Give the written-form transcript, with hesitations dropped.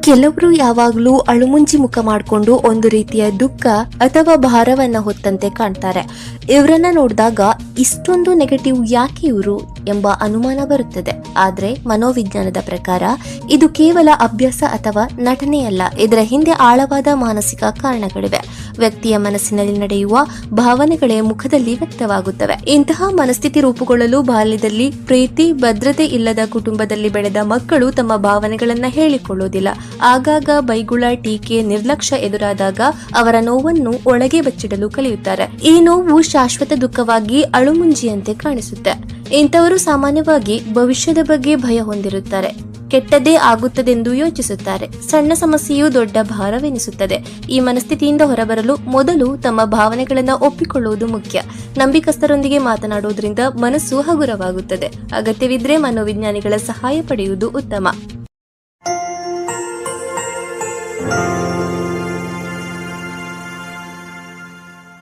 ಕೆಲವರು ಯಾವಾಗಲೂ ಅಳುಮುಂಜಿ ಮುಖ ಮಾಡಿಕೊಂಡು ಒಂದು ರೀತಿಯ ದುಃಖ ಅಥವಾ ಭಾರವನ್ನ ಹೊತ್ತಂತೆ ಕಾಣ್ತಾರೆ. ಇವರನ್ನ ನೋಡಿದಾಗ ಇಷ್ಟೊಂದು ನೆಗೆಟಿವ್ ಯಾಕೆ ಇವರು ಎಂಬ ಅನುಮಾನ ಬರುತ್ತದೆ. ಆದ್ರೆ ಮನೋವಿಜ್ಞಾನದ ಪ್ರಕಾರ ಇದು ಕೇವಲ ಅಭ್ಯಾಸ ಅಥವಾ ನಟನೆಯಲ್ಲ. ಇದರ ಹಿಂದೆ ಆಳವಾದ ಮಾನಸಿಕ ಕಾರಣಗಳಿವೆ. ವ್ಯಕ್ತಿಯ ಮನಸ್ಸಿನಲ್ಲಿ ನಡೆಯುವ ಭಾವನೆಗಳೇ ಮುಖದಲ್ಲಿ ವ್ಯಕ್ತವಾಗುತ್ತವೆ. ಇಂತಹ ಮನಸ್ಥಿತಿ ರೂಪುಗೊಳ್ಳಲು ಬಾಲ್ಯದಲ್ಲಿ ಪ್ರೀತಿ ಭದ್ರತೆ ಇಲ್ಲದ ಕುಟುಂಬದಲ್ಲಿ ಬೆಳೆದ ಮಕ್ಕಳು ತಮ್ಮ ಭಾವನೆಗಳನ್ನ ಹೇಳಿಕೊಳ್ಳುವುದಿಲ್ಲ. ಆಗಾಗ ಬೈಗುಳ, ಟೀಕೆ, ನಿರ್ಲಕ್ಷ್ಯ ಎದುರಾದಾಗ ಅವರ ನೋವನ್ನು ಒಳಗೆ ಬಚ್ಚಿಡಲು ಕಲಿಯುತ್ತಾರೆ. ಈ ನೋವು ಶಾಶ್ವತ ದುಃಖವಾಗಿ ಅಳುಮುಂಜಿಯಂತೆ ಕಾಣಿಸುತ್ತೆ. ಇಂಥವರು ಸಾಮಾನ್ಯವಾಗಿ ಭವಿಷ್ಯದ ಬಗ್ಗೆ ಭಯ ಹೊಂದಿರುತ್ತಾರೆ. ಕೆಟ್ಟದ್ದೇ ಆಗುತ್ತದೆಂದು ಯೋಚಿಸುತ್ತಾರೆ. ಸಣ್ಣ ಸಮಸ್ಯೆಯು ದೊಡ್ಡ ಭಾರವೆನಿಸುತ್ತದೆ. ಈ ಮನಸ್ಥಿತಿಯಿಂದ ಹೊರಬರಲು ಮೊದಲು ತಮ್ಮ ಭಾವನೆಗಳನ್ನು ಒಪ್ಪಿಕೊಳ್ಳುವುದು ಮುಖ್ಯ. ನಂಬಿಕಸ್ಥರೊಂದಿಗೆ ಮಾತನಾಡುವುದರಿಂದ ಮನಸ್ಸು ಹಗುರವಾಗುತ್ತದೆ. ಅಗತ್ಯವಿದ್ರೆ ಮನೋವಿಜ್ಞಾನಿಗಳ ಸಹಾಯ ಪಡೆಯುವುದು ಉತ್ತಮ.